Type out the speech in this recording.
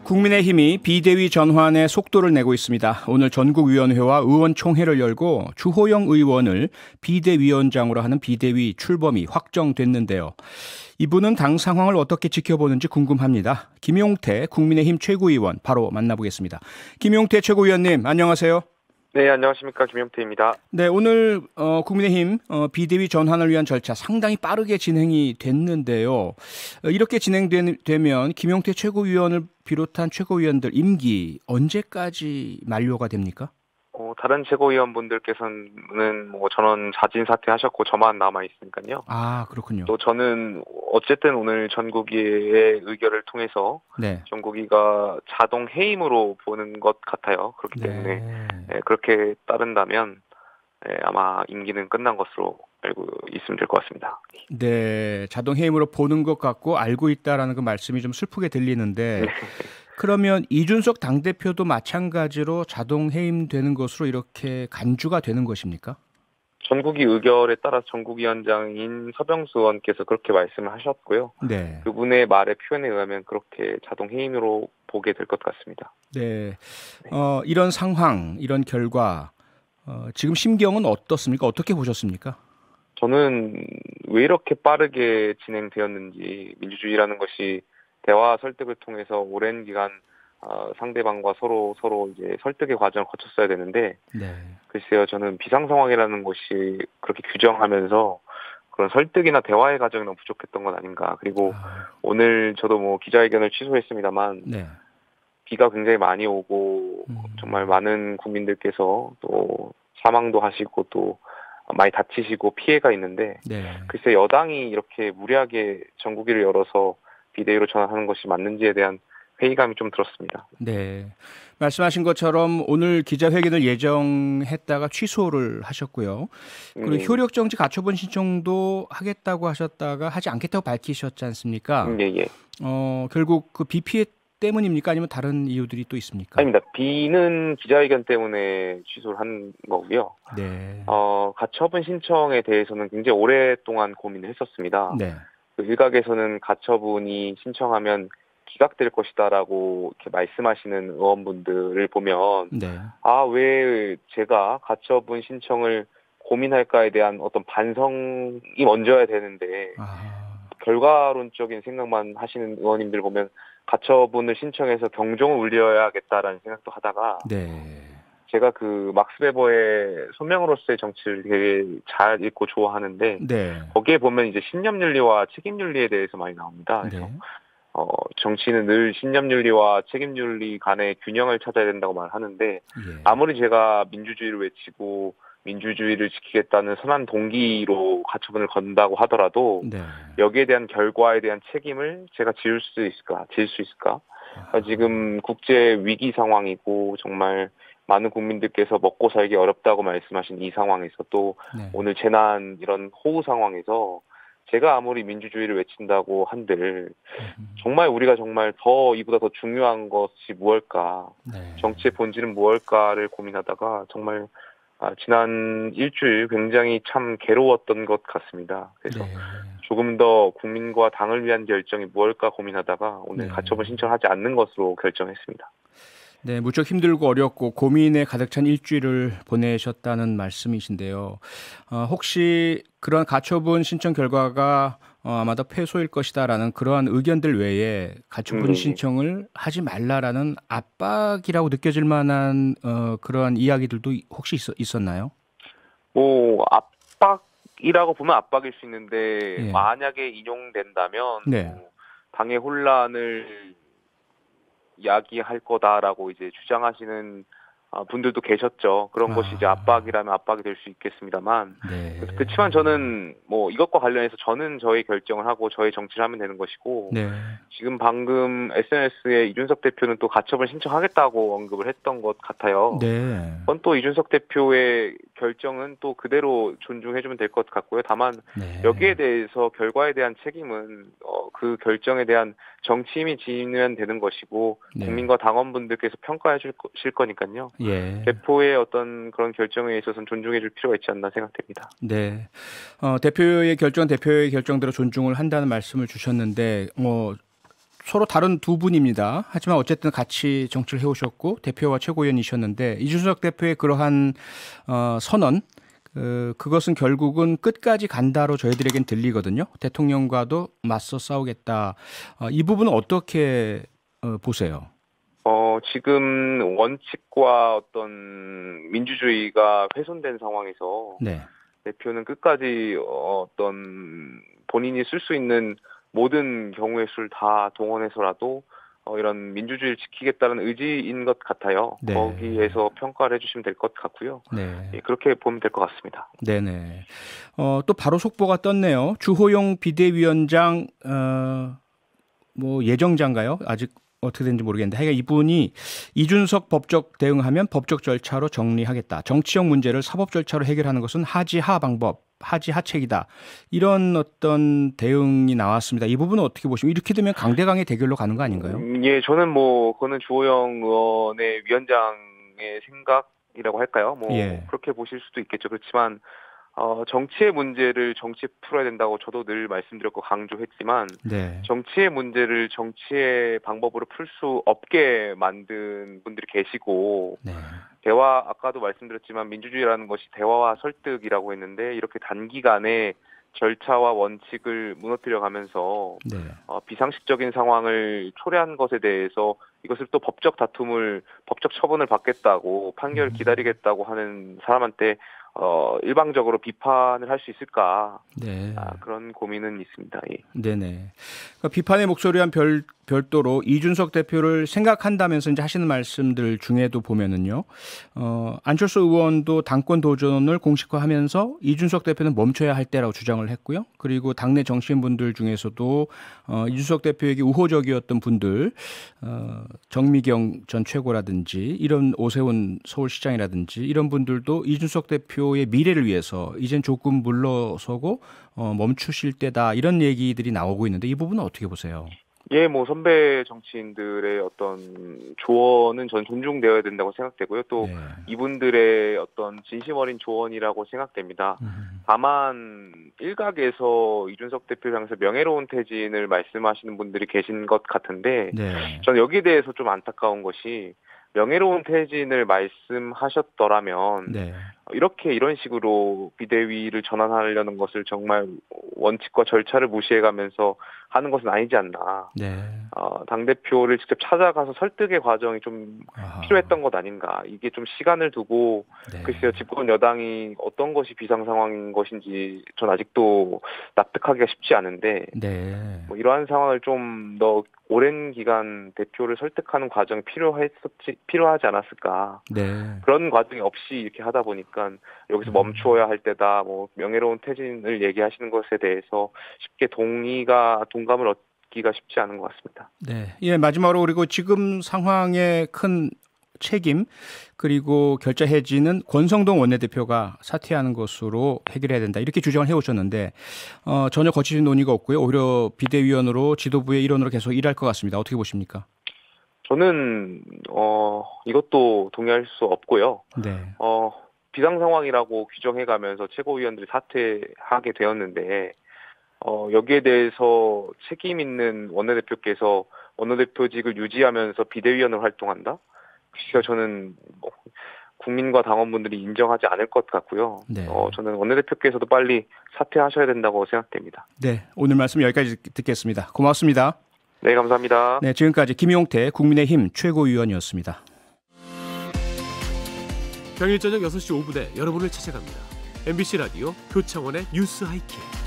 국민의힘이 비대위 전환에 속도를 내고 있습니다. 오늘 전국위원회와 의원총회를 열고 주호영 의원을 비대위원장으로 하는 비대위 출범이 확정됐는데요. 이분은 당 상황을 어떻게 지켜보는지 궁금합니다. 김용태 국민의힘 최고위원 바로 만나보겠습니다. 김용태 최고위원님 안녕하세요. 네, 안녕하십니까. 김용태입니다. 네, 오늘 국민의힘 비대위 전환을 위한 절차 상당히 빠르게 진행이 됐는데요. 이렇게 진행되면 김용태 최고위원을 비롯한 최고위원들 임기 언제까지 만료가 됩니까? 다른 최고위원분들께서는 전원 자진 사퇴하셨고 저만 남아 있으니까요. 아, 그렇군요. 또 저는 어쨌든 오늘 전국위의 의결을 통해서 네. 전국위가 자동 해임으로 보는 것 같아요. 그렇기 때문에 그렇게 따른다면 아마 임기는 끝난 것으로 알고 있으면 될 것 같습니다. 네, 자동 해임으로 보는 것 같고 알고 있다라는 그 말씀이 좀 슬프게 들리는데 그러면 이준석 당대표도 마찬가지로 자동 해임되는 것으로 이렇게 간주가 되는 것입니까? 전국위 의결에 따라 전국위원장인 서병수 의원께서 그렇게 말씀을 하셨고요. 네. 그분의 말의 표현에 의하면 그렇게 자동 해임으로 보게 될 것 같습니다. 네. 이런 상황, 이런 결과 지금 심경은 어떻습니까? 어떻게 보셨습니까? 저는 왜 이렇게 빠르게 진행되었는지, 민주주의라는 것이 대화 설득을 통해서 오랜 기간 상대방과 서로 이제 설득의 과정을 거쳤어야 되는데, 네. 글쎄요, 저는 비상 상황이라는 것이 그렇게 규정하면서 그런 설득이나 대화의 과정이 너무 부족했던 건 아닌가. 그리고 오늘 저도 기자회견을 취소했습니다만, 네. 비가 굉장히 많이 오고 정말 많은 국민들께서 또 사망도 하시고 또 많이 다치시고 피해가 있는데, 글쎄 여당이 이렇게 무리하게 전국위를 열어서 비대위로 전환하는 것이 맞는지에 대한 회의감이 좀 들었습니다. 네, 말씀하신 것처럼 오늘 기자회견을 예정했다가 취소를 하셨고요. 그리고 효력정지 가처분 신청도 하겠다고 하셨다가 하지 않겠다고 밝히셨지 않습니까? 예. 결국 그 비 피해 때문입니까? 아니면 다른 이유들이 또 있습니까? 아닙니다. 비는 기자회견 때문에 취소를 한 거고요. 네. 가처분 신청에 대해서는 굉장히 오랫동안 고민을 했었습니다. 네. 그 일각에서는 가처분이 신청하면 기각될 것이다라고 이렇게 말씀하시는 의원분들을 보면 왜 제가 가처분 신청을 고민할까에 대한 어떤 반성이 먼저야 되는데 결과론적인 생각만 하시는 의원님들 보면 가처분을 신청해서 경종을 울려야겠다라는 생각도 하다가 제가 그 막스 베버의 소명으로서의 정치를 되게 잘 읽고 좋아하는데 거기에 보면 이제 신념윤리와 책임윤리에 대해서 많이 나옵니다. 그래서 정치는 늘 신념윤리와 책임윤리 간의 균형을 찾아야 된다고 말하는데 아무리 제가 민주주의를 외치고 민주주의를 지키겠다는 선한 동기로 가처분을 건다고 하더라도 여기에 대한 결과에 대한 책임을 제가 질 수 있을까? 지금 국제 위기 상황이고 정말 많은 국민들께서 먹고 살기 어렵다고 말씀하신 이 상황에서 또 오늘 재난 이런 호우 상황에서 제가 아무리 민주주의를 외친다고 한들 정말 우리가 정말 이보다 더 중요한 것이 무엇일까? 정치의 본질은 무엇일까를 고민하다가 정말 지난 일주일 굉장히 참 괴로웠던 것 같습니다. 그래서 조금 더 국민과 당을 위한 결정이 무엇일까 고민하다가 오늘 가처분 신청하지 않는 것으로 결정했습니다. 네, 무척 힘들고 어렵고 고민에 가득 찬 일주일을 보내셨다는 말씀이신데요. 혹시 그런 가처분 신청 결과가 아마도 패소일 것이다라는 그러한 의견들 외에 가처분 신청을 하지 말라라는 압박이라고 느껴질 만한 그러한 이야기들도 혹시 있었나요? 압박이라고 보면 압박일 수 있는데 만약에 인용된다면 당의 혼란을 이야기할 거다라고 이제 주장하시는 분들도 계셨죠. 그런 것이 이제 압박이라면 압박이 될 수 있겠습니다만 그렇지만 저는 이것과 관련해서 저는 저의 결정을 하고 저의 정치를 하면 되는 것이고 지금 방금 SNS에 이준석 대표는 또 가처분 신청하겠다고 언급을 했던 것 같아요. 그건 또 이준석 대표의 결정은 또 그대로 존중해주면 될 것 같고요. 다만 여기에 대해서 결과에 대한 책임은 그 결정에 대한 정치인이 지면 되는 것이고 국민과 당원분들께서 평가해 주실 거니까요. 대표의 어떤 그런 결정에 있어서는 존중해 줄 필요가 있지 않나 생각됩니다. 네. 대표의 결정은 대표의 결정대로 존중을 한다는 말씀을 주셨는데 서로 다른 두 분입니다. 하지만 어쨌든 같이 정치를 해오셨고 대표와 최고위원이셨는데 이준석 대표의 그러한 선언 그것은 결국은 끝까지 간다로 저희들에겐 들리거든요. 대통령과도 맞서 싸우겠다. 이 부분은 어떻게 보세요? 지금 원칙과 어떤 민주주의가 훼손된 상황에서 네. 대표는 끝까지 어떤 본인이 쓸 수 있는 모든 경우의 수를 다 동원해서라도 이런 민주주의를 지키겠다는 의지인 것 같아요. 네. 거기에서 평가를 해주시면 될 것 같고요. 네. 예, 그렇게 보면 될 것 같습니다. 네네. 또 바로 속보가 떴네요. 주호영 비대위원장 예정자인가요? 아직 어떻게 되는지 모르겠는데 하여간 이분이 이준석 법적 대응하면 법적 절차로 정리하겠다. 정치적 문제를 사법 절차로 해결하는 것은 하지하 방법, 하지하책이다. 이런 어떤 대응이 나왔습니다. 이 부분은 어떻게 보시면 이렇게 되면 강대강의 대결로 가는 거 아닌가요? 예, 저는 그거는 주호영 의원의 위원장의 생각이라고 할까요? 예. 그렇게 보실 수도 있겠죠. 그렇지만 정치의 문제를 정치에 풀어야 된다고 저도 늘 말씀드렸고 강조했지만 네. 정치의 문제를 정치의 방법으로 풀 수 없게 만든 분들이 계시고 네. 대화 아까도 말씀드렸지만 민주주의라는 것이 대화와 설득이라고 했는데 이렇게 단기간에 절차와 원칙을 무너뜨려가면서 네. 비상식적인 상황을 초래한 것에 대해서 이것을 또 법적 처분을 받겠다고 판결을 기다리겠다고 하는 사람한테 일방적으로 비판을 할 수 있을까? 네. 그런 고민은 있습니다. 예. 네네. 그러니까 비판의 목소리와 별도로 이준석 대표를 생각한다면서 이제 하시는 말씀들 중에도 보면은요, 안철수 의원도 당권 도전을 공식화하면서 이준석 대표는 멈춰야 할 때라고 주장을 했고요. 그리고 당내 정치인분들 중에서도 이준석 대표에게 우호적이었던 분들, 정미경 전 최고라든지 이런 오세훈 서울시장이라든지 이런 분들도 이준석 대표의 미래를 위해서 이젠 조금 물러서고 멈추실 때다 이런 얘기들이 나오고 있는데 이 부분은 어떻게 보세요? 예, 선배 정치인들의 어떤 조언은 전 존중되어야 된다고 생각되고요. 또 네. 이분들의 어떤 진심 어린 조언이라고 생각됩니다. 다만 일각에서 이준석 대표를 향해서 명예로운 퇴진을 말씀하시는 분들이 계신 것 같은데 네. 저는 여기에 대해서 좀 안타까운 것이 명예로운 퇴진을 말씀하셨더라면 네. 이런 식으로 비대위를 전환하려는 것을 정말 원칙과 절차를 무시해가면서 하는 것은 아니지 않나. 네. 당대표를 직접 찾아가서 설득의 과정이 좀 필요했던 것 아닌가. 이게 좀 시간을 두고 네. 글쎄요. 집권 여당이 어떤 것이 비상 상황인 것인지 전 아직도 납득하기가 쉽지 않은데 네. 이러한 상황을 좀 더 오랜 기간 대표를 설득하는 과정이 필요하지 않았을까. 네. 그런 과정이 없이 이렇게 하다 보니까 여기서 멈추어야 할 때다. 명예로운 퇴진을 얘기하시는 것에 대해서 쉽게 동감을 얻기가 쉽지 않은 것 같습니다. 네. 예, 마지막으로 그리고 지금 상황의 큰 책임 그리고 결자 해지는 권성동 원내대표가 사퇴하는 것으로 해결해야 된다 이렇게 주장을 해오셨는데 전혀 거치는 논의가 없고요. 오히려 비대위원으로 지도부의 일원으로 계속 일할 것 같습니다. 어떻게 보십니까? 저는 이것도 동의할 수 없고요. 네. 비상 상황이라고 규정해가면서 최고위원들이 사퇴하게 되었는데 여기에 대해서 책임 있는 원내대표께서 원내대표직을 유지하면서 비대위원으로 활동한다? 그래서 저는 국민과 당원분들이 인정하지 않을 것 같고요. 네. 저는 원내대표께서도 빨리 사퇴하셔야 된다고 생각됩니다. 네, 오늘 말씀 여기까지 듣겠습니다. 고맙습니다. 네, 감사합니다. 네, 지금까지 김용태 국민의힘 최고위원이었습니다. 평일 저녁 6시 5분에 여러분을 찾아갑니다. MBC 라디오 표창원의 뉴스 하이킥.